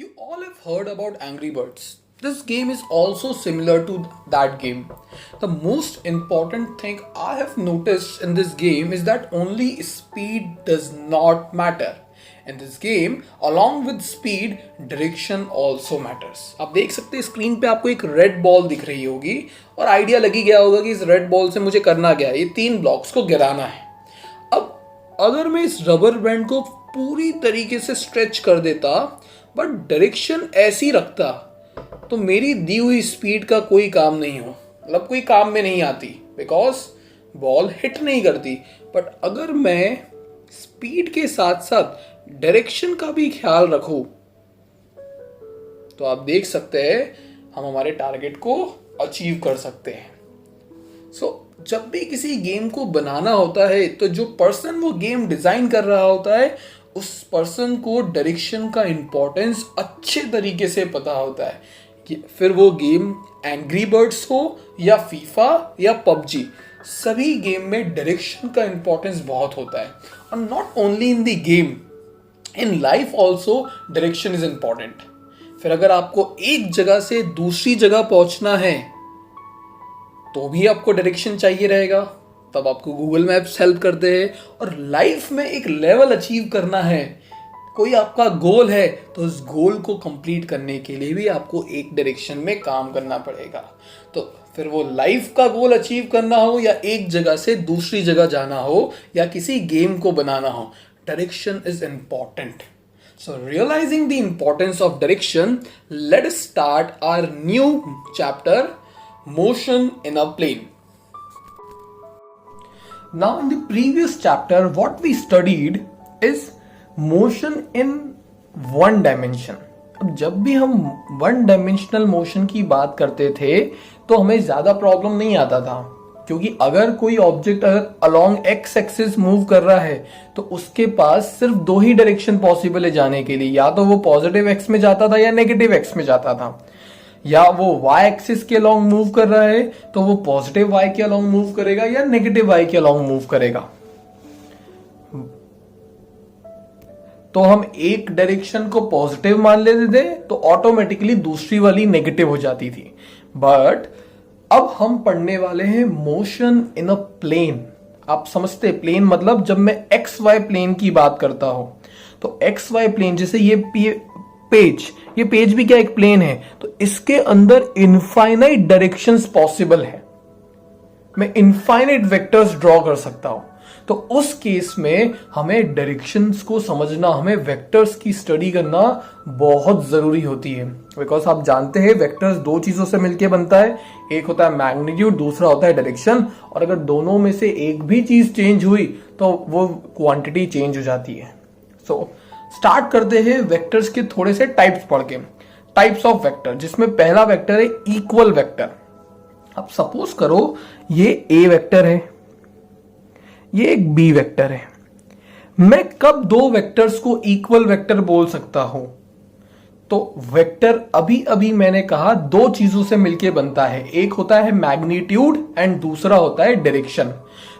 You all have heard about Angry Birds. This game is also similar to that game. The most important thing I have noticed in this game is that only speed does not matter. In this game, along with speed, direction also matters. आप देख सकते हैं screen पे आपको एक red ball दिख रही होगी और आइडिया लगी गया होगा कि इस रेड बॉल से मुझे करना क्या है, ये 3 ब्लॉक्स को गिराना है। अब अगर मैं इस रबर बैंड को पूरी तरीके से स्ट्रेच कर देता बट डायरेक्शन ऐसी रखता तो मेरी दी हुई स्पीड का कोई काम नहीं हो, मतलब कोई काम में नहीं आती, बिकॉज बॉल हिट नहीं करती। बट अगर मैं स्पीड के साथ साथ डायरेक्शन का भी ख्याल रखूं तो आप देख सकते हैं हम हमारे टारगेट को अचीव कर सकते हैं। जब भी किसी गेम को बनाना होता है तो जो पर्सन वो गेम डिजाइन कर रहा होता है उस पर्सन को डायरेक्शन का इंपॉर्टेंस अच्छे तरीके से पता होता है कि फिर वो गेम एंग्री बर्ड्स हो या फीफा या पबजी, सभी गेम में डायरेक्शन का इंपॉर्टेंस बहुत होता है। और not only in the game, in life also direction is important. फिर अगर आपको एक जगह से दूसरी जगह पहुंचना है तो भी आपको डायरेक्शन चाहिए रहेगा, तब आपको गूगल मैप्स हेल्प करते हैं। और लाइफ में एक लेवल अचीव करना है, कोई आपका गोल है तो उस गोल को कंप्लीट करने के लिए भी आपको एक डायरेक्शन में काम करना पड़ेगा। तो फिर वो लाइफ का गोल अचीव करना हो या एक जगह से दूसरी जगह जाना हो या किसी गेम को बनाना हो, direction is important. So realizing the importance of direction, let us start our new chapter, motion in a plane. Now in the previous chapter what we studied is motion in one dimension. अब जब भी हम one dimensional motion की बात करते थे तो हमें ज्यादा प्रॉब्लम नहीं आता था, क्योंकि अगर कोई ऑब्जेक्ट अगर अलोंग एक्स एक्सिस मूव कर रहा है तो उसके पास सिर्फ 2 ही डायरेक्शन पॉसिबल है जाने के लिए, या तो वो पॉजिटिव एक्स में जाता था या नेगेटिव एक्स में जाता था, या वो वाई एक्सिस के अलोंग मूव कर रहा है तो वो पॉजिटिव वाई के अलोंग मूव करेगा या नेगेटिव वाई के अलोंग मूव करेगा। तो हम एक डायरेक्शन को पॉजिटिव मान लेते थे तो ऑटोमेटिकली दूसरी वाली नेगेटिव हो जाती थी। बट अब हम पढ़ने वाले हैं मोशन इन अ प्लेन। आप समझते, प्लेन मतलब जब मैं एक्स वाई प्लेन की बात करता हूं तो एक्स वाई प्लेन, जैसे ये पेज भी क्या एक प्लेन है, तो इसके अंदर इनफाइनाइट डायरेक्शंस पॉसिबल है, मैं इनफाइनाइट वेक्टर्स ड्रॉ कर सकता हूं। तो उस केस में हमें डायरेक्शंस को समझना, हमें वेक्टर्स की स्टडी करना बहुत जरूरी होती है। बिकॉज आप जानते हैं वेक्टर्स 2 चीजों से मिलकर बनता है, एक होता है मैग्नीट्यूड, दूसरा होता है डायरेक्शन। और अगर दोनों में से एक भी चीज चेंज हुई तो वो क्वांटिटी चेंज हो जाती है। स्टार्ट करते हैं वेक्टर्स के थोड़े से टाइप्स पढ़ के। टाइप्स ऑफ वेक्टर, जिसमें पहला वेक्टर है इक्वल वेक्टर। अब सपोज करो ये ए वेक्टर है, ये एक बी वेक्टर है। मैं कब 2 वेक्टर्स को इक्वल वेक्टर बोल सकता हूं? तो वेक्टर अभी अभी मैंने कहा 2 चीजों से मिलके बनता है, एक होता है मैग्नीट्यूड एंड दूसरा होता है डायरेक्शन।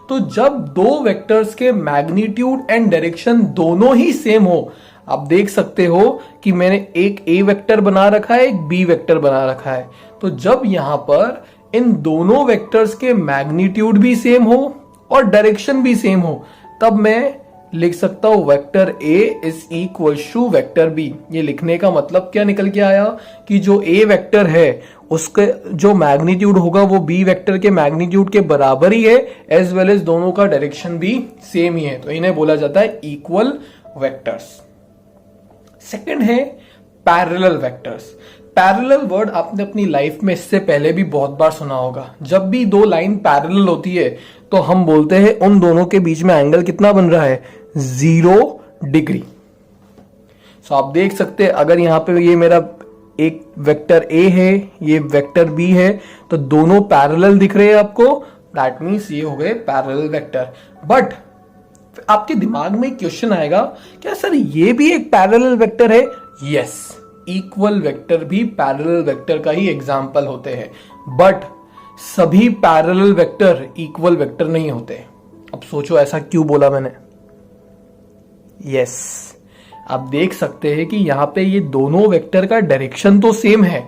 तो जब 2 वेक्टर्स के मैग्नीट्यूड एंड डायरेक्शन दोनों ही सेम हो, आप देख सकते हो कि मैंने एक ए वेक्टर बना रखा है, एक बी वेक्टर बना रखा है। तो जब यहां पर इन दोनों वेक्टर्स के मैग्नीट्यूड भी सेम हो और डायरेक्शन भी सेम हो, तब मैं लिख सकता हूं vector A is equal to vector B. ये लिखने का मतलब क्या निकल के आया कि जो ए वेक्टर है उसके जो मैग्नीट्यूड होगा वो बी वेक्टर के मैग्नीट्यूड के बराबर ही है, एज वेल एज दोनों का डायरेक्शन भी सेम ही है। तो इन्हें बोला जाता है इक्वल वेक्टर्स। सेकंड है पैरेलल वेक्टर्स। पैरेलल वर्ड आपने अपनी लाइफ में इससे पहले भी बहुत बार सुना होगा। जब भी 2 लाइन पैरेलल होती है तो हम बोलते हैं उन दोनों के बीच में एंगल कितना बन रहा है, 0 डिग्री। आप देख सकते हैं अगर यहां पे ये मेरा एक वेक्टर ए है, ये वेक्टर बी है, तो दोनों पैरेलल दिख रहे हैं आपको, दैट मीन्स ये हो गए पैरेलल वेक्टर। बट आपके दिमाग में क्वेश्चन आएगा, क्या सर ये भी एक पैरेलल वेक्टर है? यस, इक्वल वेक्टर भी पैरेलल वेक्टर का ही एग्जाम्पल होते हैं, बट सभी पैरेलल वेक्टर इक्वल वेक्टर नहीं होते। अब सोचो ऐसा क्यों बोला मैंने? यस, आप देख सकते हैं कि यहाँ पे ये दोनों वेक्टर का डायरेक्शन तो सेम है,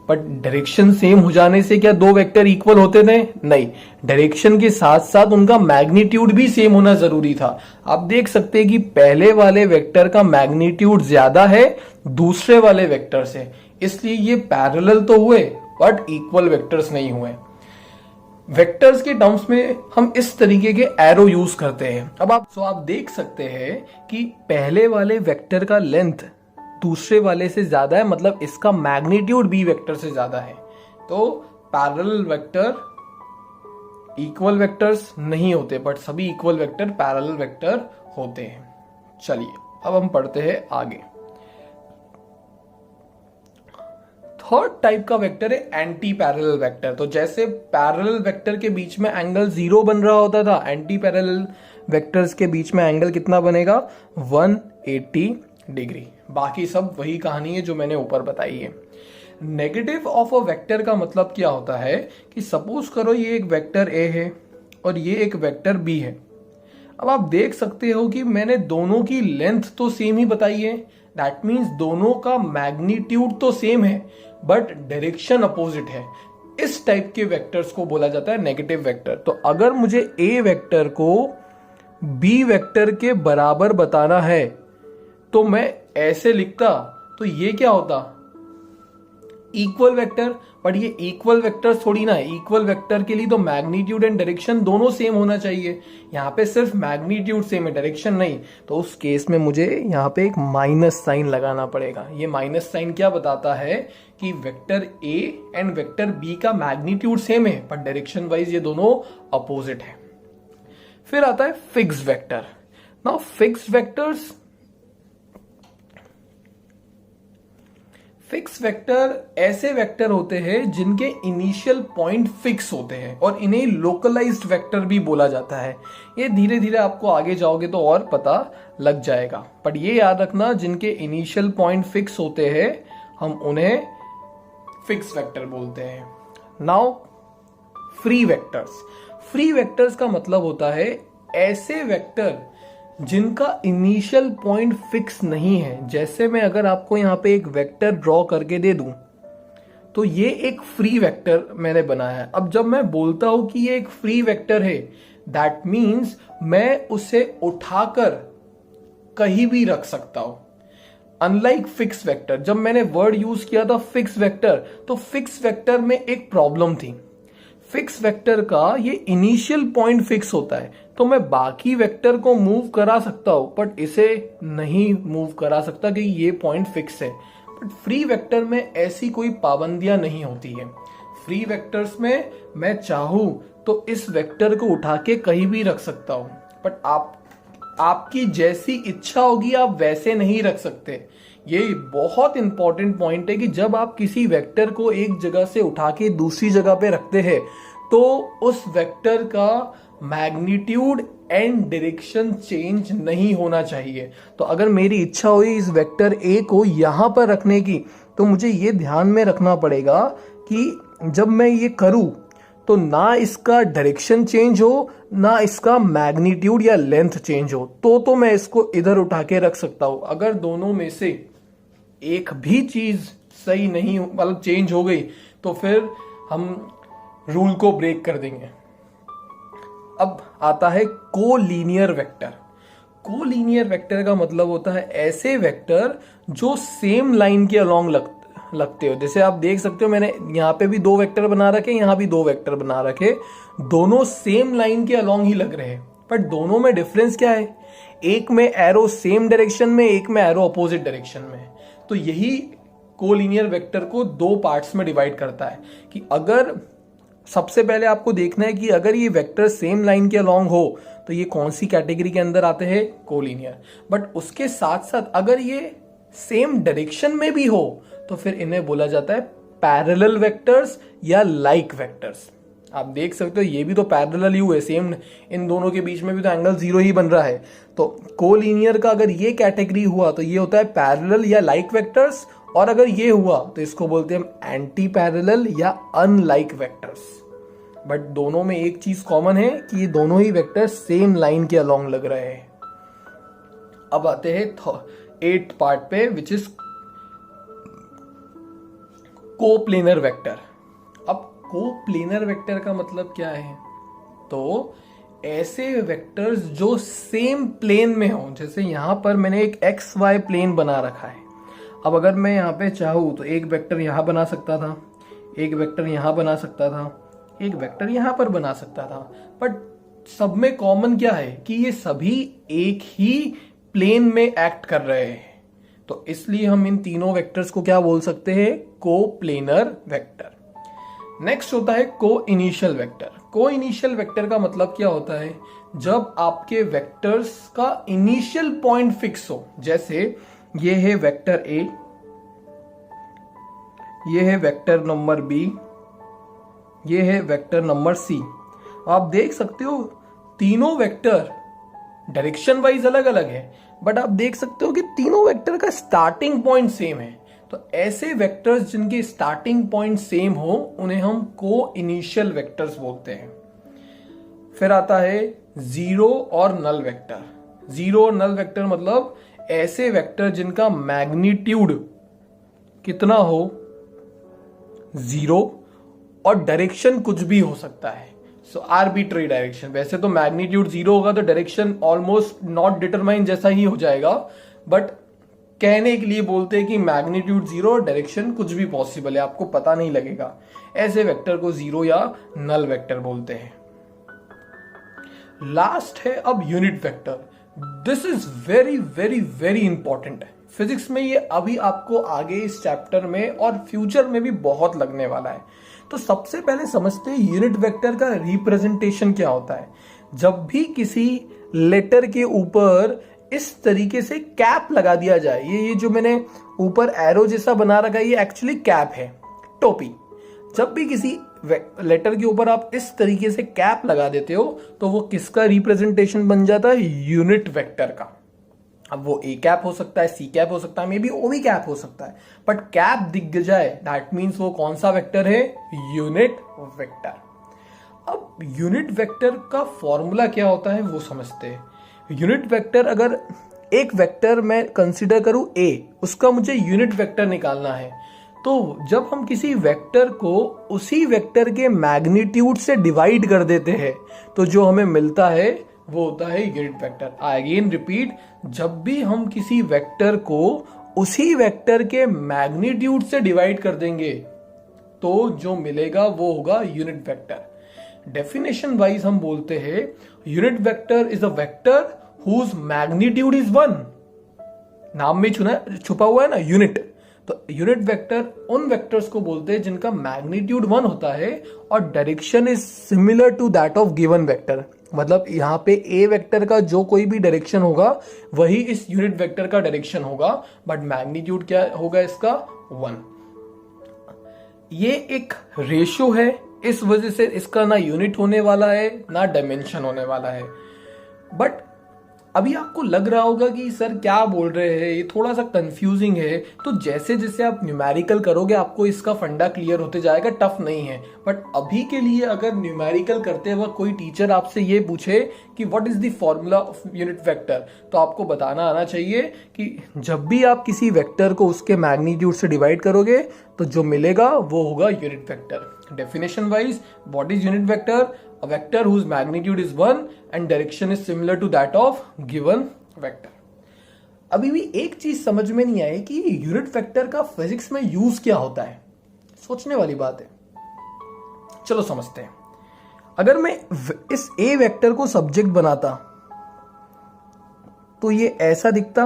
बट डायरेक्शन सेम हो जाने से क्या दो वेक्टर इक्वल होते थे? नहीं, डायरेक्शन के साथ साथ उनका मैग्नीट्यूड भी सेम होना जरूरी था। आप देख सकते हैं कि पहले वाले वेक्टर का मैग्नीट्यूड ज्यादा है दूसरे वाले वेक्टर से, इसलिए ये पैरेलल तो हुए बट इक्वल वेक्टर्स नहीं हुए। वेक्टर्स के टर्म्स में हम इस तरीके के एरो यूज करते हैं। अब आप देख सकते हैं कि पहले वाले वेक्टर का लेंथ दूसरे वाले से ज्यादा है, मतलब इसका मैग्नीट्यूड बी वेक्टर से ज्यादा है। तो पैरेलल वेक्टर इक्वल वेक्टर्स नहीं होते, बट सभी इक्वल वेक्टर पैरेलल वेक्टर होते हैं। चलिए अब हम पढ़ते हैं आगे। थर्ड टाइप का वेक्टर है एंटी पैरेलल वेक्टर। तो जैसे पैरेलल वेक्टर के बीच में एंगल 0 बन रहा होता था, एंटी पैरेलल वेक्टर्स के बीच में एंगल कितना बनेगा? 180 डिग्री। बाकी सब वही कहानी है जो मैंने ऊपर बताई है। नेगेटिव ऑफ अ वेक्टर का मतलब क्या होता है कि सपोज करो ये एक वेक्टर ए है और ये एक वेक्टर बी है। अब आप देख सकते हो कि मैंने दोनों की लेंथ तो सेम ही बताई है, दैट मीन्स दोनों का मैग्नीट्यूड तो सेम है बट डायरेक्शन अपोजिट है। इस टाइप के वेक्टर्स को बोला जाता है नेगेटिव वेक्टर। तो अगर मुझे ए वेक्टर को बी वेक्टर के बराबर बताना है तो मैं ऐसे लिखता, तो ये क्या होता? Equal vector. बट ये इक्वल वेक्टर थोड़ी ना है, इक्वल वेक्टर के लिए तो मैग्नीट्यूड एंड डायरेक्शन दोनों सेम होना चाहिए। यहाँ पे सिर्फ मैग्नीट्यूड सेम है, डायरेक्शन नहीं। तो उस केस में मुझे यहाँ पे एक माइनस साइन लगाना पड़ेगा। ये माइनस साइन क्या बताता है कि vector A and vector B का मैग्नीट्यूड सेम है बट डायरेक्शन वाइज ये दोनों अपोजिट है। फिर आता है fixed vector. Now fixed vectors, fix vector ऐसे वेक्टर होते हैं जिनके इनिशियल पॉइंट फिक्स होते हैं और इन्हें लोकलाइज्ड वेक्टर भी बोला जाता है। ये धीरे धीरे आपको आगे जाओगे तो और पता लग जाएगा, पर ये याद रखना जिनके इनिशियल पॉइंट फिक्स होते हैं हम उन्हें फिक्स वेक्टर बोलते हैं। Now free vectors. Free vectors का मतलब होता है ऐसे वेक्टर जिनका इनिशियल पॉइंट फिक्स नहीं है। जैसे मैं अगर आपको यहां पे एक वेक्टर ड्रॉ करके दे दूं तो ये एक फ्री वेक्टर मैंने बनाया है। अब जब मैं बोलता हूं कि ये एक फ्री वेक्टर है, दैट मीन्स मैं उसे उठाकर कहीं भी रख सकता हूं। अनलाइक फिक्स वेक्टर, जब मैंने वर्ड यूज किया था फिक्स वेक्टर, तो फिक्स वेक्टर में एक प्रॉब्लम थी। फिक्स वेक्टर का ये इनिशियल पॉइंट फिक्स होता है, तो मैं बाकी वेक्टर को मूव करा सकता हूं बट इसे नहीं मूव करा सकता कि ये पॉइंट फिक्स है। बट फ्री वेक्टर में ऐसी कोई पाबंदियां नहीं होती है। फ्री वेक्टर्स में मैं चाहूं तो इस वेक्टर को उठा के कहीं भी रख सकता हूं, बट आपकी जैसी इच्छा होगी आप वैसे नहीं रख सकते। ये बहुत इंपॉर्टेंट पॉइंट है कि जब आप किसी वेक्टर को एक जगह से उठा के दूसरी जगह पे रखते हैं तो उस वेक्टर का मैग्नीट्यूड एंड डायरेक्शन चेंज नहीं होना चाहिए। तो अगर मेरी इच्छा हुई इस वेक्टर ए को यहां पर रखने की, तो मुझे ये ध्यान में रखना पड़ेगा कि जब मैं ये करूं तो ना इसका डायरेक्शन चेंज हो ना इसका मैग्नीट्यूड या लेंथ चेंज हो, तो मैं इसको इधर उठा के रख सकता हूं। अगर दोनों में से एक भी चीज सही नहीं, मतलब चेंज हो गई, तो फिर हम रूल को ब्रेक कर देंगे। अब आता है कोलीनियर वेक्टर। कोलीनियर वेक्टर का मतलब होता है ऐसे वेक्टर जो सेम लाइन के अलोंग लगते हो। जैसे आप देख सकते हो मैंने यहाँ पे भी दो वेक्टर बना रखे, यहाँ भी दो वेक्टर बना रखे, दोनों सेम लाइन के अलोंग ही लग रहे हैं, बट दोनों में डिफरेंस क्या है? एक में एरो सेम डायरेक्शन में, एक में एरो अपोजिट डायरेक्शन में। तो यही कोलीनियर वेक्टर को दो पार्ट्स में डिवाइड करता है कि अगर सबसे पहले आपको देखना है कि अगर ये वेक्टर सेम लाइन के अलोंग हो तो ये कौन सी कैटेगरी के अंदर आते हैं? कोलीनियर। बट उसके साथ साथ अगर ये सेम डायरेक्शन में भी हो तो फिर इन्हें बोला जाता है पैरेलल वेक्टर्स या लाइक वेक्टर्स। आप देख सकते हो ये भी तो पैरेलल ही हुए, सेम, इन दोनों के बीच में भी तो एंगल 0 ही बन रहा है। तो कोलीनियर का अगर ये कैटेगरी हुआ तो ये होता है पैरेलल या लाइक वेक्टर्स, और अगर ये हुआ तो इसको बोलते हैं हम एंटी पैरेलल या अनलाइक वेक्टर्स। बट दोनों में एक चीज कॉमन है कि ये दोनों ही वेक्टर सेम लाइन के अलोंग लग रहे हैं। अब आते हैं 8th पार्ट पे, विच इज कोप्लेनर वेक्टर। अब कोप्लेनर वेक्टर का मतलब क्या है? तो ऐसे वेक्टर्स जो सेम प्लेन में हो, जैसे यहां पर मैंने एक एक्स वाई प्लेन बना रखा है। अब अगर मैं यहां पे चाहूं तो एक वेक्टर यहां बना सकता था, एक वेक्टर यहां बना सकता था, एक वेक्टर यहां पर बना सकता था, बट सब में कॉमन क्या है कि ये सभी एक ही प्लेन में एक्ट कर रहे हैं। तो इसलिए हम इन तीनों वेक्टर्स को क्या बोल सकते हैं? Coplanar vector. नेक्स्ट होता है को इनिशियल वेक्टर। को इनिशियल वेक्टर का मतलब क्या होता है? जब आपके वेक्टर्स का इनिशियल पॉइंट फिक्स हो। जैसे ये है वेक्टर ए, ये है वेक्टर नंबर बी, ये है वेक्टर नंबर सी। आप देख सकते हो तीनों वेक्टर डायरेक्शन वाइज अलग अलग है, बट आप देख सकते हो कि तीनों वेक्टर का स्टार्टिंग पॉइंट सेम है। तो ऐसे वेक्टर्स जिनके स्टार्टिंग पॉइंट सेम हो उन्हें हम को इनिशियल वेक्टर्स बोलते हैं। फिर आता है जीरो और नल वेक्टर। जीरो और नल वेक्टर मतलब ऐसे वेक्टर जिनका मैग्नीट्यूड कितना हो? जीरो, और डायरेक्शन कुछ भी हो सकता है। सो आर्बिट्रेरी डायरेक्शन। वैसे तो मैग्नीट्यूड जीरो होगा तो डायरेक्शन ऑलमोस्ट नॉट डिटरमाइन जैसा ही हो जाएगा, बट कहने के लिए बोलते हैं कि मैग्नीट्यूड जीरो और डायरेक्शन कुछ भी पॉसिबल है, आपको पता नहीं लगेगा। ऐसे वेक्टर को जीरो या नल वेक्टर बोलते हैं। लास्ट है अब unit vector. This is very very very important है फिजिक्स में। ये अभी आपको आगे इस चैप्टर में और फ्यूचर में भी बहुत लगने वाला है। तो सबसे पहले समझते हैं यूनिट वेक्टर का रिप्रेजेंटेशन क्या होता है। जब भी किसी लेटर के ऊपर इस तरीके से कैप लगा दिया जाए, ये जो मैंने ऊपर एरो जैसा बना रखा है ये एक्चुअली कैप है, टोपी। जब भी किसी लेटर के ऊपर आप इस तरीके से कैप लगा देते हो तो वो किसका रिप्रेजेंटेशन बन जाता है? यूनिट वेक्टर का। अब वो ए कैप हो सकता है, सी कैप हो सकता है, मे बी ओ भी कैप हो सकता है, बट कैप दिख जाए दैट मीन्स वो कौन सा वेक्टर है? Unit vector. अब यूनिट वेक्टर का फॉर्मूला क्या होता है वो समझते हैं। यूनिट वेक्टर, अगर एक वेक्टर मैं कंसीडर करूं ए, उसका मुझे यूनिट वेक्टर निकालना है, तो जब हम किसी वेक्टर को उसी वेक्टर के मैग्नीट्यूड से डिवाइड कर देते हैं तो जो हमें मिलता है वो होता है यूनिट वेक्टर। आई अगेन रिपीट, जब भी हम किसी वेक्टर को उसी वेक्टर के मैग्नीट्यूड से डिवाइड कर देंगे तो जो मिलेगा वो होगा यूनिट वेक्टर। डेफिनेशन वाइज हम बोलते हैं unit vector is a vector whose magnitude is 1। नाम में छुपा हुआ है ना यूनिट। तो यूनिट वेक्टर उन वेक्टर्स को बोलते हैं जिनका मैग्नीट्यूड 1 होता है और direction is similar to that of given vector. मतलब यहाँ पे ए वेक्टर का जो कोई भी डायरेक्शन होगा वही इस यूनिट वेक्टर का डायरेक्शन होगा, बट मैग्नीट्यूड क्या होगा इसका? 1। ये एक रेशियो है, इस वजह से इसका ना यूनिट होने वाला है ना डायमेंशन होने वाला है। बट अभी आपको लग रहा होगा कि सर क्या बोल रहे हैं, ये थोड़ा सा कंफ्यूजिंग है। तो जैसे जैसे आप न्यूमेरिकल करोगे आपको इसका फंडा क्लियर होते जाएगा, टफ नहीं है। बट अभी के लिए अगर न्यूमेरिकल करते वक्त कोई टीचर आपसे ये पूछे कि what is the formula of unit vector, तो आपको बताना आना चाहिए कि जब भी आप किसी वेक्टर को उसके मैग्नीट्यूड से डिवाइड करोगे तो जो मिलेगा वो होगा unit vector. Definition wise, what is unit vector? A vector whose magnitude is 1 and direction is similar to that of given vector. अभी भी एक चीज समझ में नहीं आई कि यूनिट वेक्टर का फिजिक्स में यूज क्या होता है। सोचने वाली बात है, चलो समझते हैं। अगर मैं इस ए वेक्टर को सब्जेक्ट बनाता तो ये ऐसा दिखता।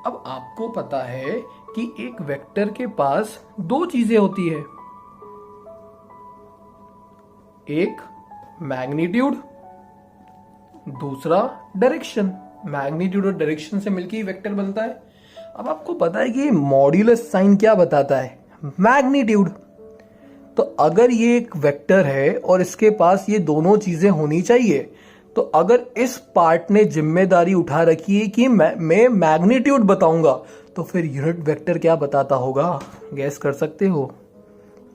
अब आपको पता है कि एक वेक्टर के पास दो चीजें होती है, एक मैग्नीट्यूड, दूसरा डायरेक्शन। मैग्नीट्यूड और डायरेक्शन से मिलकर ही वेक्टर बनता है। अब आपको पता है कि मॉड्यूलस साइन क्या बताता है? मैग्नीट्यूड। तो अगर ये एक वेक्टर है और इसके पास ये दोनों चीजें होनी चाहिए, तो अगर इस पार्ट ने जिम्मेदारी उठा रखी है कि मैं मैग्नीट्यूड बताऊंगा, तो फिर यूनिट वेक्टर क्या बताता होगा? गैस कर सकते हो?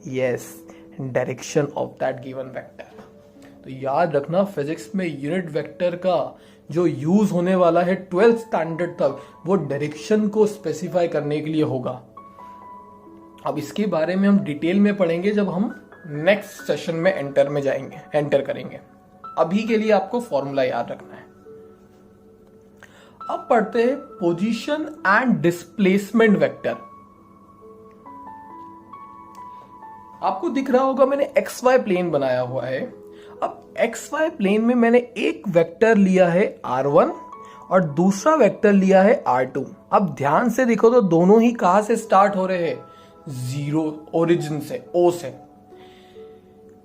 Yes, direction of that given vector. तो याद रखना फिजिक्स में यूनिट वेक्टर का जो यूज होने वाला है 12th स्टैंडर्ड तक, वो डायरेक्शन को स्पेसिफाई करने के लिए होगा। अब इसके बारे में हम डिटेल में पढ़ेंगे जब हम नेक्स्ट सेशन में एंटर करेंगे। अभी के लिए आपको फॉर्मूला याद रखना है। अब पढ़ते हैं पोजीशन एंड डिस्प्लेसमेंट वेक्टर। आपको दिख रहा होगा मैंने एक्स वाई प्लेन बनाया हुआ है। अब एक्स वाई प्लेन में मैंने एक वेक्टर लिया है r1 और दूसरा वेक्टर लिया है r2। अब ध्यान से देखो तो दोनों ही कहां से स्टार्ट हो रहे हैं? जीरो, ओरिजिन से, ओ से।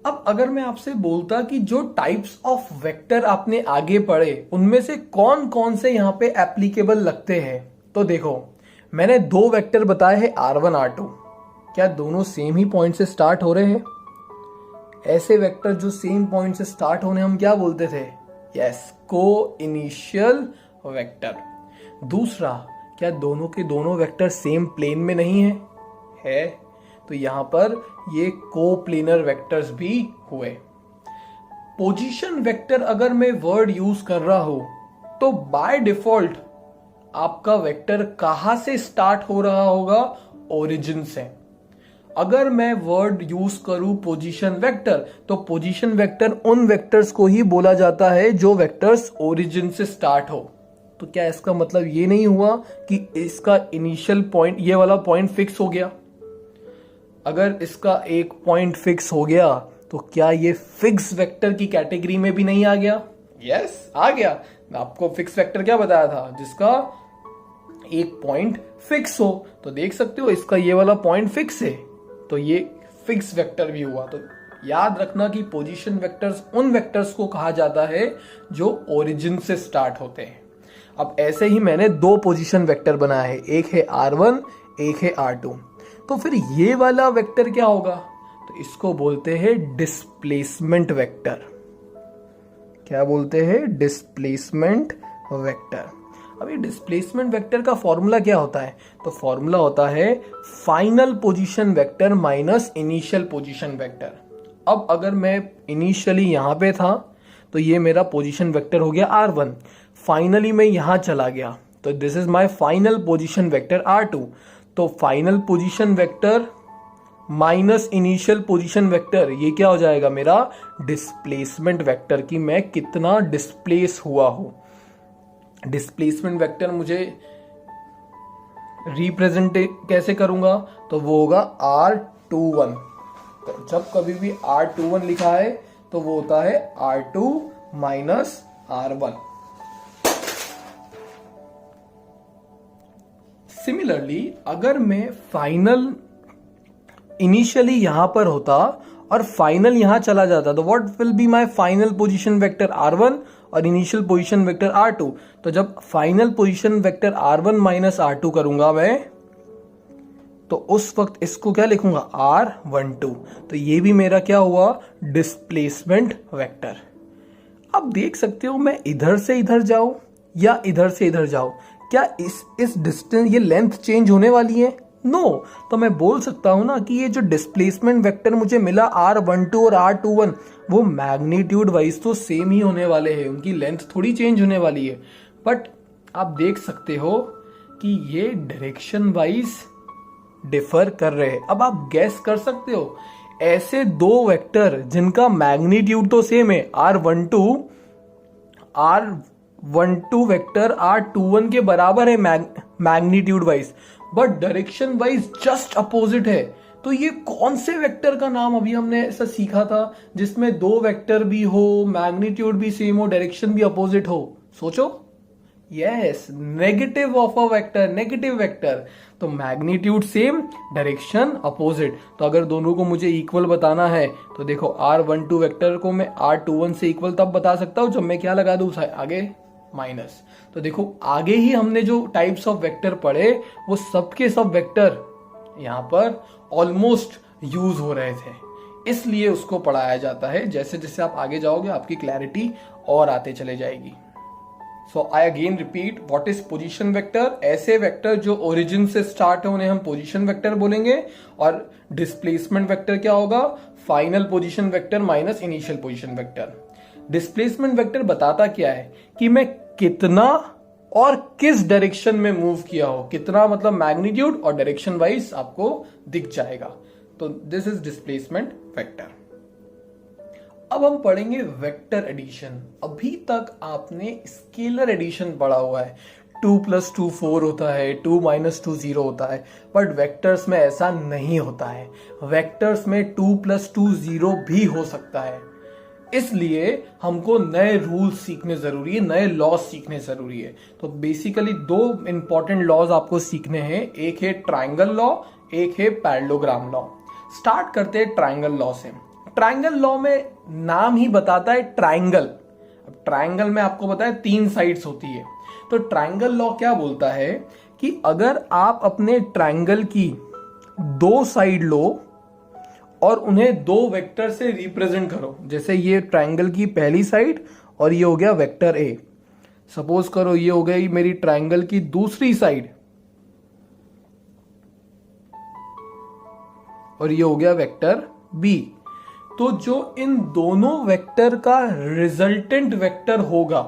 अब अगर मैं आपसे बोलता कि जो टाइप्स ऑफ वेक्टर आपने आगे पढ़े उनमें से कौन कौन से यहां पे एप्लीकेबल लगते हैं, तो देखो मैंने दो वेक्टर बताए हैं r1 r2। क्या दोनों सेम ही पॉइंट से स्टार्ट हो रहे हैं? ऐसे वेक्टर जो सेम पॉइंट से स्टार्ट होने हम क्या बोलते थे? यस, को इनिशियल वेक्टर। दूसरा, क्या दोनों के दोनों वेक्टर सेम प्लेन में नहीं है? तो यहां पर ये को प्लेनर वेक्टर्स भी हुए। पोजीशन वेक्टर अगर मैं वर्ड यूज कर रहा हूं तो बाय डिफॉल्ट आपका वेक्टर कहां से स्टार्ट हो रहा होगा? ओरिजिन से। अगर मैं वर्ड यूज करूं पोजीशन वेक्टर, तो पोजीशन वेक्टर उन वेक्टर्स को ही बोला जाता है जो वेक्टर्स ओरिजिन से स्टार्ट हो। तो क्या इसका मतलब ये नहीं हुआ कि इसका इनिशियल पॉइंट, ये वाला पॉइंट फिक्स हो गया? अगर इसका एक पॉइंट फिक्स हो गया तो क्या ये फिक्स वेक्टर की कैटेगरी में भी नहीं आ गया? यस, आ गया। आपको फिक्स वेक्टर क्या बताया था? जिसका एक पॉइंट फिक्स हो। तो देख सकते हो इसका ये वाला पॉइंट फिक्स है, तो ये फिक्स वेक्टर भी हुआ। तो याद रखना कि पोजीशन वेक्टर्स उन वेक्टर्स को कहा जाता है जो ओरिजिन से स्टार्ट होते हैं। अब ऐसे ही मैंने दो पोजीशन वेक्टर बनाए हैं, एक है r1, एक है r2। तो फिर ये वाला वेक्टर क्या होगा? तो इसको बोलते हैं डिस्प्लेसमेंट वेक्टर। क्या बोलते हैं? Displacement vector. अब ये डिस्प्लेसमेंट वेक्टर का फॉर्मूला क्या होता है? तो फॉर्मूला होता है final position vector minus initial position vector. अब अगर मैं इनिशियली यहां पे था तो ये मेरा पोजीशन वेक्टर हो गया r1। फाइनली मैं यहां चला गया तो this is my final position vector r2। तो final position vector minus initial position vector, ये क्या हो जाएगा? मेरा डिस्प्लेसमेंट वेक्टर, कि मैं कितना डिस्प्लेस हुआ हूं। डिस्प्लेसमेंट वेक्टर मुझे रिप्रेजेंट कैसे करूंगा? तो वो होगा r21। तो जब कभी भी r21 लिखा है तो वो होता है r2 माइनस r1। सिमिलरली अगर मैं फाइनल इनिशियली यहां पर होता और फाइनल यहां चला जाता, तो what will be my final position vector r1 और इनिशियल पोजीशन वेक्टर r2। तो जब final position vector r1 minus r2 करूंगा मैं, तो उस वक्त इसको क्या लिखूंगा? r12। तो ये भी मेरा क्या हुआ? Displacement vector. अब देख सकते हो मैं इधर से इधर जाऊं या इधर से इधर जाऊं, क्या इस डिस्टेंस, ये लेंथ चेंज होने वाली है? नो। तो मैं बोल सकता हूं ना कि ये जो डिस्प्लेसमेंट वेक्टर मुझे मिला r12 और r21, वो मैग्नीट्यूड वाइज तो सेम ही होने वाले हैं, उनकी लेंथ थोड़ी चेंज होने वाली है। बट आप देख सकते हो कि ये डायरेक्शन वाइज डिफर कर रहे हैं। अब आप गैस कर सकते हो ऐसे दो वेक्टर जिनका मैग्नीट्यूड तो सेम है, r12 वेक्टर r21 के बराबर है magnitude wise, but direction wise just opposite है। तो ये कौन से वेक्टर का नाम अभी हमने ऐसा सीखा था जिसमें दो वेक्टर भी हो, मैग्नीट्यूड भी सेम हो, डायरेक्शन भी अपोजिट हो? सोचो। Yes, negative of a vector, negative vector. तो मैग्नीट्यूड सेम, डायरेक्शन अपोजिट। तो अगर दोनों को मुझे इक्वल बताना है तो देखो r12 वेक्टर को मैं r21 से इक्वल तब बता सकता हूं जब मैं क्या लगा दूं आगे? माइनस। तो देखो आगे ही हमने जो टाइप्स ऑफ वेक्टर पढ़े वो सबके सब वेक्टर यहां पर ऑलमोस्ट यूज हो रहे थे, इसलिए उसको पढ़ाया जाता है। जैसे जैसे आप आगे जाओगे आपकी क्लैरिटी और आते चले जाएगी। So I again repeat, what is position vector? ऐसे वेक्टर जो ओरिजिन से स्टार्ट है उन्हें हम पोजीशन वेक्टर बोलेंगे। और डिस्प्लेसमेंट वेक्टर क्या होगा? Final position vector minus initial position vector. Displacement vector बताता क्या है कि मैं कितना और किस डायरेक्शन में मूव किया हो, कितना मतलब मैग्नीट्यूड और डायरेक्शन वाइज आपको दिख जाएगा। तो दिस इज डिस्प्लेसमेंट वेक्टर। अब हम पढ़ेंगे वेक्टर एडिशन। अभी तक आपने स्केलर एडिशन पढ़ा हुआ है, 2 + 2 4 होता है, 2 - 2 0 होता है, बट वेक्टर्स में ऐसा नहीं होता है। वेक्टर्स में 2 + 2 0 भी हो सकता है। इसलिए हमको नए रूल्स सीखने जरूरी है, नए लॉज सीखने जरूरी है। तो बेसिकली 2 इंपॉर्टेंट लॉज आपको सीखने हैं, एक है ट्रायंगल लॉ, एक है पैरेललोग्राम लॉ। स्टार्ट करते हैं ट्रायंगल लॉ से। ट्रायंगल लॉ में नाम ही बताता है ट्रायंगल। अब ट्रायंगल में आपको पता है 3 साइड्स होती है। तो ट्रायंगल लॉ क्या बोलता है कि अगर आप अपने ट्रायंगल की 2 साइड लो और उन्हें 2 वेक्टर से रिप्रेजेंट करो, जैसे ये ट्रायंगल की पहली साइड और ये हो गया वेक्टर ए। सपोज करो ये हो गई मेरी ट्रायंगल की दूसरी साइड और ये हो गया वेक्टर बी। तो जो इन दोनों वेक्टर का रिजल्टेंट वेक्टर होगा,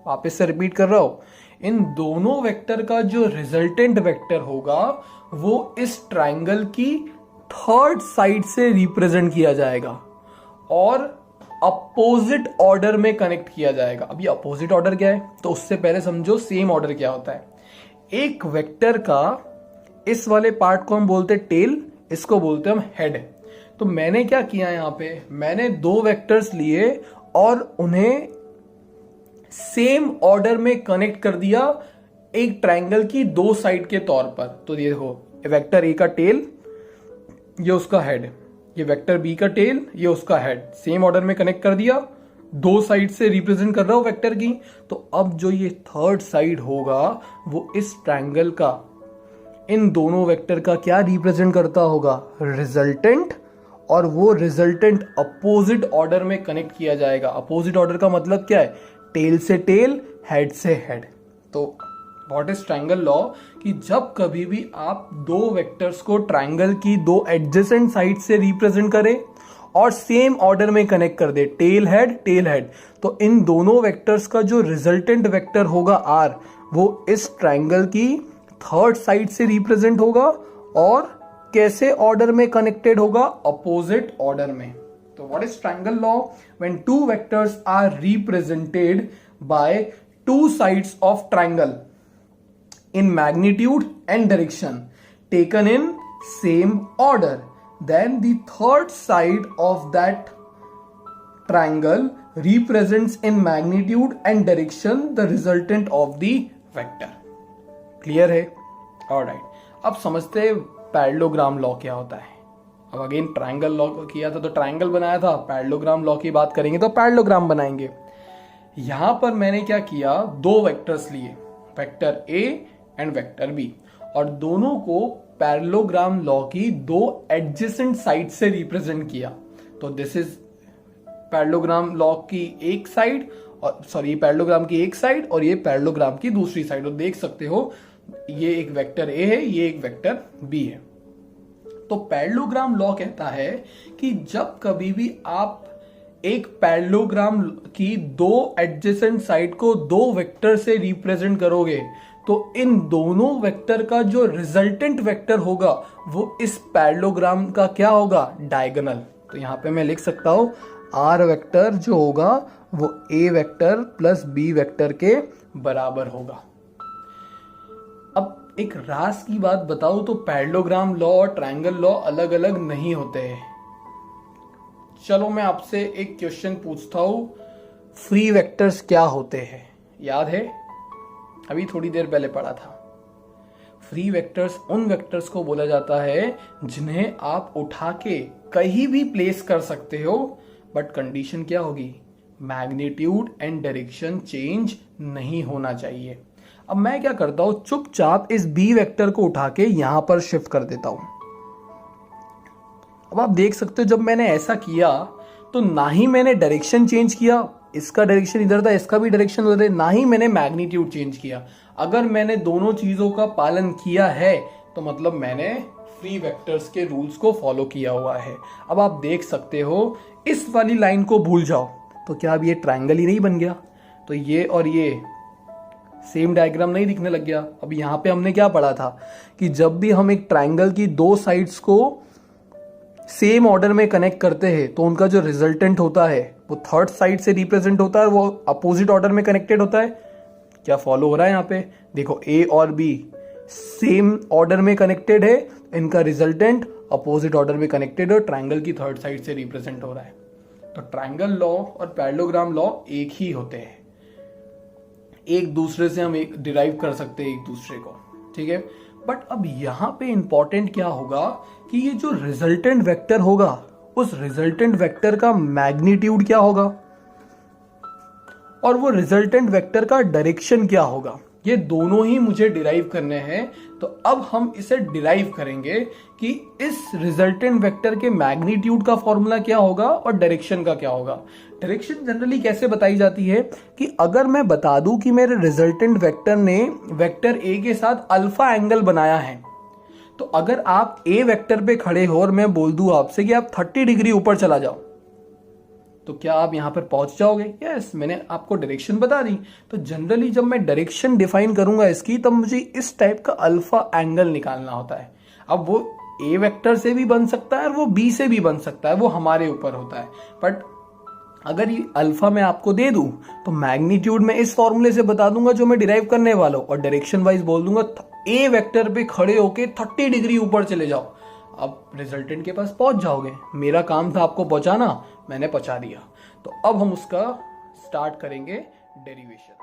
वापस से रिपीट कर रहा हूं, इन दोनों वेक्टर का जो रिजल्टेंट वेक्टर होगा वो इस ट्रायंगल की 3rd साइड से रिप्रेजेंट किया जाएगा और अपोजिट ऑर्डर में कनेक्ट किया जाएगा। अब ये अपोजिट ऑर्डर क्या है, तो उससे पहले समझो सेम ऑर्डर क्या होता है। एक वेक्टर का इस वाले पार्ट को हम बोलते हैं टेल, इसको बोलते हैं हम हेड। तो मैंने क्या किया यहां पे, मैंने 2 वेक्टर्स लिए और उन्हें सेम ऑर्डर में कनेक्ट कर दिया एक ट्रायंगल की 2 साइड के तौर पर। तो ये देखो, वेक्टर ए का टेल, ये उसका हेड, ये वेक्टर बी का टेल, ये उसका हेड, सेम ऑर्डर में कनेक्ट कर दिया, 2 साइड से रिप्रेजेंट कर रहा हूं वेक्टर की। तो अब जो ये 3rd साइड होगा वो इस ट्रायंगल का इन दोनों वेक्टर का क्या रिप्रेजेंट करता होगा, रिजल्टेंट। और वो रिजल्टेंट अपोजिट ऑर्डर में कनेक्ट किया जाएगा। अपोजिट ऑर्डर का मतलब क्या है, टेल से टेल, हेड से हेड। तो व्हाट इज ट्रायंगल लॉ कि जब कभी भी आप 2 वेक्टर्स को ट्रायंगल की 2 एडजेसेंट साइड से रिप्रेजेंट करें और सेम ऑर्डर में कनेक्ट कर दे, टेल हेड, तो इन दोनों वेक्टर्स का जो रिजल्टेंट वेक्टर होगा आर, वो इस ट्रायंगल की 3rd साइड से रिप्रेजेंट होगा और कैसे ऑर्डर में कनेक्टेड होगा, अपोजिट ऑर्डर में। तो what is triangle law? When 2 vectors are represented by 2 sides of triangle in magnitude and direction taken in same order, then the 3rd side of that triangle represents in magnitude and direction the resultant of the vector. Clear है? Alright. अब समझते हैं parallelogram law क्या होता है। अब again triangle law किया था तो ट्रायंगल बनाया था, पैरेललोग्राम लॉ की बात करेंगे तो पैरेललोग्राम बनाएंगे। यहां पर मैंने क्या किया, 2 वेक्टर्स लिए, vector A and vector B, और दोनों को पैरेललोग्राम लॉ की 2 एडजेसेंट साइड से रिप्रेजेंट किया। तो दिस इज पैरेललोग्राम लॉ की एक साइड, और सॉरी पैरेललोग्राम की एक साइड और ये पैरेललोग्राम की दूसरी साइड। और देख सकते हो ये एक वेक्टर ए है, ये एक वेक्टर बी है। तो पैरेललोग्राम लॉ कहता है कि जब कभी भी आप एक पैरेललोग्राम की 2 एडजेसेंट साइड को 2 वेक्टर से रिप्रेजेंट करोगे तो इन दोनों वेक्टर का जो रिजल्टेंट वेक्टर होगा वो इस पैरेललोग्राम का क्या होगा, डायगोनल। तो यहां पे मैं लिख सकता हूं आर वेक्टर जो होगा वो ए वेक्टर प्लस बी वेक्टर के बराबर होगा। अब एक राज की बात बताऊं तो पैरेललोग्राम लॉ और ट्रायंगल लॉ अलग अलग नहीं होते हैं। चलो मैं आपसे एक क्वेश्चन पूछता हूं, फ्री वेक्टर्स क्या होते हैं, याद है? अभी थोड़ी देर पहले पढ़ा था। फ्री वेक्टर्स उन वेक्टर्स को बोला जाता है जिन्हें आप उठा के कहीं भी प्लेस कर सकते हो, बट कंडीशन क्या होगी, मैग्नीट्यूड एंड डायरेक्शन चेंज नहीं होना चाहिए। अब मैं क्या करता हूं, चुपचाप इस बी वेक्टर को उठा के यहां पर शिफ्ट कर देता हूं। अब आप देख सकते हो जब मैंने ऐसा किया तो ना ही मैंने डायरेक्शन चेंज किया, इसका डायरेक्शन इधर था, इसका भी डायरेक्शन उधर है, ना ही मैंने मैग्नीट्यूड चेंज किया। अगर मैंने दोनों चीजों का पालन किया है तो मतलब मैंने फ्री वेक्टर्स के रूल्स को फॉलो किया हुआ है। अब आप देख सकते हो इस वाली लाइन को भूल जाओ तो क्या अब ये ट्रायंगल ही नहीं बन गया? तो ये और ये सेम डायग्राम नहीं दिखने लग गया? अब यहाँ पे हमने क्या पढ़ा था कि जब भी हम एक ट्राइंगल की दो साइड्स को सेम ऑर्डर में कनेक्ट करते हैं तो उनका जो रिजल्टेंट होता है वो थर्ड साइड से रिप्रेजेंट होता है, वो अपोजिट ऑर्डर में कनेक्टेड होता है। क्या फॉलो हो रहा है यहाँ पे? देखो ए और बी सेम ऑर्डर में कनेक्टेड है, इनका रिजल्टेंट अपोजिट ऑर्डर में कनेक्टेड है, ट्राइंगल की थर्ड साइड से रिप्रेजेंट हो रहा है। तो ट्राइंगल लॉ और पैरेललोग्राम लॉ एक ही होते हैं, एक दूसरे से हम एक डिराइव कर सकते हैं एक दूसरे को, ठीक है। बट अब यहां पे इंपॉर्टेंट क्या होगा कि ये जो रिजल्टेंट वेक्टर होगा उस रिजल्टेंट वेक्टर का मैग्नीट्यूड क्या होगा और वो रिजल्टेंट वेक्टर का डायरेक्शन क्या होगा, ये दोनों ही मुझे डिराइव करने हैं। तो अब हम इसे डिराइव करेंगे कि इस रिजल्टेंट वेक्टर के मैग्नीट्यूड का फॉर्मूला क्या होगा और डायरेक्शन का क्या होगा। डायरेक्शन जनरली कैसे बताई जाती है कि अगर मैं बता दूं कि मेरे रिजल्टेंट वेक्टर ने वेक्टर ए के साथ अल्फा एंगल बनाया है, तो अगर आप ए वेक्टर पे खड़े हो और मैं बोल दूं आपसे कि आप 30 डिग्री ऊपर चला जाओ, तो क्या आप यहां पर पहुंच जाओगे? यस, मैंने आपको डायरेक्शन बता दी। तो जनरली जब मैं डायरेक्शन डिफाइन करूंगा इसकी, तब मुझे इस टाइप का अल्फा एंगल निकालना होता है। अब वो ए वेक्टर से भी बन सकता है और वो बी से भी बन सकता है, वो हमारे ऊपर होता है। बट अगर ये अल्फा मैं आपको दे दूं तो मैग्नीट्यूड में इस फॉर्मूले से बता दूंगा जो मैं डिराइव करने वाला हूं, और डायरेक्शन वाइज बोल दूंगा ए वेक्टर पे खड़े होके 30 डिग्री ऊपर चले जाओ। अब रिजल्टेंट के पास पहुंच जाओगे। मेरा काम था आपको पहुंचाना, मैंने पहुंचा दिया। तो अब हम उसका स्टार्ट करेंगे डेरिवेशन।